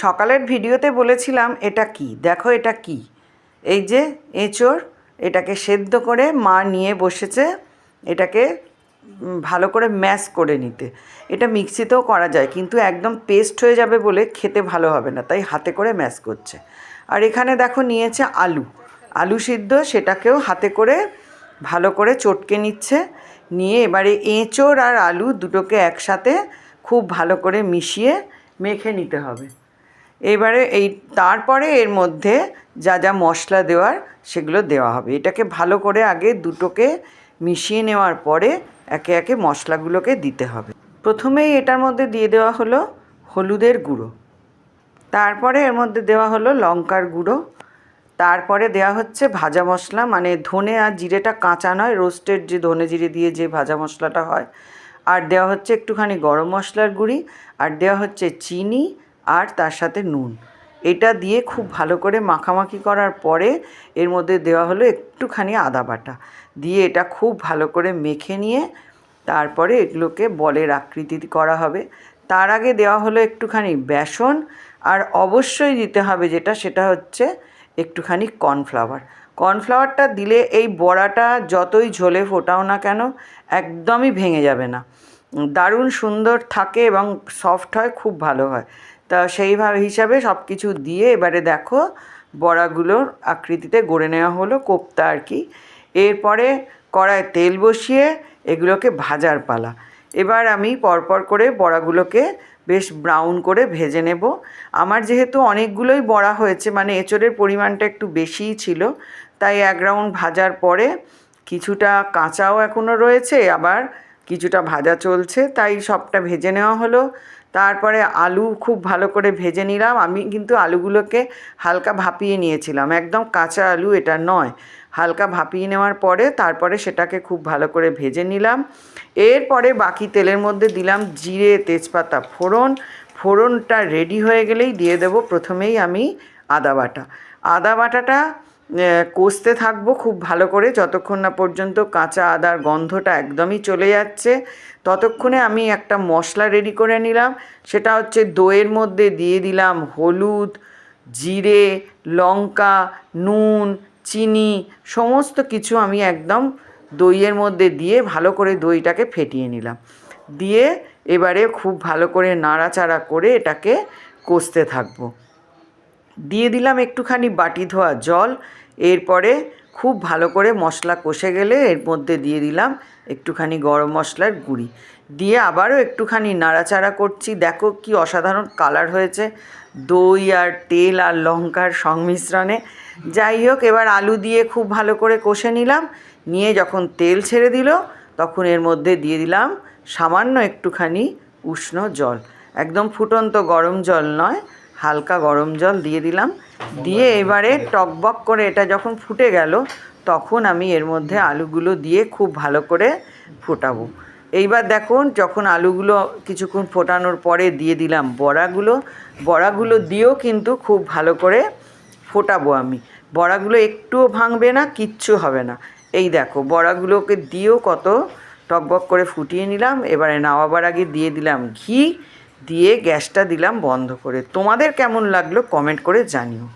সকালের ভিডিওতে বলেছিলাম এটা কি, দেখো এটা কি, এই যে এঁচোড়, এটাকে সেদ্ধ করে মা নিয়ে বসেছে এটাকে ভালো করে ম্যাশ করে নিতে। এটা মিক্সিতেও করা যায়, কিন্তু একদম পেস্ট হয়ে যাবে বলে খেতে ভালো হবে না, তাই হাতে করে ম্যাশ করছে। আর এখানে দেখো নিয়েছে আলু সিদ্ধ, সেটাকেও হাতে করে ভালো করে চটকে নিচ্ছে। নিয়ে এবারে এঁচোড় আর আলু দুটোকে একসাথে খুব ভালো করে মিশিয়ে মেখে নিতে হবে। এবারে তারপরে এর মধ্যে যা যা মশলা দেওয়ার সেগুলো দেওয়া হবে। এটাকে ভালো করে আগে দুটোকে মিশিয়ে নেওয়ার পরে একে একে মশলাগুলোকে দিতে হবে। প্রথমেই এটার মধ্যে দিয়ে দেওয়া হলো হলুদের গুঁড়ো, তারপরে এর মধ্যে দেওয়া হলো লঙ্কার গুঁড়ো, তারপরে দেওয়া হচ্ছে ভাজা মশলা, মানে ধনে আর জিরেটা কাঁচা নয়, রোস্টেড যে ধনে জিরে দিয়ে যে ভাজা মশলাটা হয়। আর দেওয়া হচ্ছে একটুখানি গরম মশলার গুঁড়ি, আর দেওয়া হচ্ছে চিনি, আর তার সাথে নুন। এটা দিয়ে খুব ভালো করে মাখামাখি করার পরে এর মধ্যে দেওয়া হলো একটুখানি আদা বাটা, দিয়ে এটা খুব ভালো করে মেখে নিয়ে তারপরে এগুলোকে বলের আকৃতি করা হবে। তার আগে দেওয়া হলো একটুখানি বেসন, আর অবশ্যই দিতে হবে সেটা হচ্ছে একটুখানি কর্নফ্লাওয়ারটা দিলে এই বড়াটা যতই ঝোলে ফোটাও না কেন একদমই ভেঙে যাবে না, দারুণ সুন্দর থাকে এবং সফট হয়, খুব ভালো হয়। তা সেইভাবে হিসাবে সব কিছু দিয়ে এবারে দেখো বড়াগুলোর আকৃতিতে গড়ে নেওয়া হলো, কোপ্তা আর কি। এরপরে কড়ায় তেল বসিয়ে এগুলোকে ভাজার পালা। এবার আমি পরপর করে বড়াগুলোকে বেশ ব্রাউন করে ভেজে নেব। আমার যেহেতু অনেকগুলোই বড়া হয়েছে, মানে এঁচোড়ের পরিমাণটা একটু বেশিই ছিল, তাই এক রাউন্ড ভাজার পরে কিছুটা কাঁচাও এখনও রয়েছে, আবার কিছুটা ভাজা চলছে, তাই সবটা ভেজে নেওয়া হলো। তারপরে আলু খুব ভালো করে ভেজে নিলাম। আমি কিন্তু আলুগুলোকে হালকা ভাপিয়ে নিয়েছিলাম, একদম কাঁচা আলু এটা নয়। হালকা ভাপিয়ে নেওয়ার পরে তারপরে সেটাকে খুব ভালো করে ভেজে নিলাম। এরপরে বাকি তেলের মধ্যে দিলাম জিরে, তেজপাতা, ফোড়নটা রেডি হয়ে গেলেই দিয়ে দেব প্রথমেই আমি আদা বাটাটা কষতে থাকবো খুব ভালো করে, যতক্ষণ না পর্যন্ত কাঁচা আদার গন্ধটা একদমই চলে যাচ্ছে। ততক্ষণে আমি একটা মশলা রেডি করে নিলাম, সেটা হচ্ছে দইয়ের মধ্যে দিয়ে দিলাম হলুদ, জিরে, লঙ্কা, নুন, চিনি, সমস্ত কিছু আমি একদম দইয়ের মধ্যে দিয়ে ভালো করে দইটাকে ফেটিয়ে নিলাম। দিয়ে এবারে খুব ভালো করে নাড়াচাড়া করে এটাকে কষতে থাকবো। দিয়ে দিলাম একটুখানি বাটি ধোয়া জল। এরপরে খুব ভালো করে মশলা কষে গেলে এর মধ্যে দিয়ে দিলাম একটুখানি গরম মশলার গুঁড়ি, দিয়ে আবারও একটুখানি নাড়াচাড়া করছি। দেখো কি অসাধারণ কালার হয়েছে দই আর তেল আর লঙ্কার সংমিশ্রণে। যাই হোক, এবার আলু দিয়ে খুব ভালো করে কষে নিলাম। নিয়ে যখন তেল ছেড়ে দিল তখন এর মধ্যে দিয়ে দিলাম সামান্য একটুখানি উষ্ণ জল, একদম ফুটন্ত গরম জল নয়, হালকা গরম জল দিয়ে দিলাম। দিয়ে এবারে টকবক করে এটা যখন ফুটে গেল তখন আমি এর মধ্যে আলুগুলো দিয়ে খুব ভালো করে ফোটাবো। এইবার দেখুন, যখন আলুগুলো কিছুক্ষণ ফোটানোর পরে দিয়ে দিলাম বড়াগুলো দিয়েও কিন্তু খুব ভালো করে ফোটাবো আমি। বড়াগুলো একটুও ভাঙবে না, কিচ্ছু হবে না। এই দেখো বড়াগুলোকে দিয়েও কত টকবক করে ফুটিয়ে নিলাম। এবারে নামাবার আগে দিয়ে দিলাম ঘি, দিয়ে গ্যাসটা দিলাম বন্ধ করে। তোমাদের কেমন লাগলো কমেন্ট করে জানিও।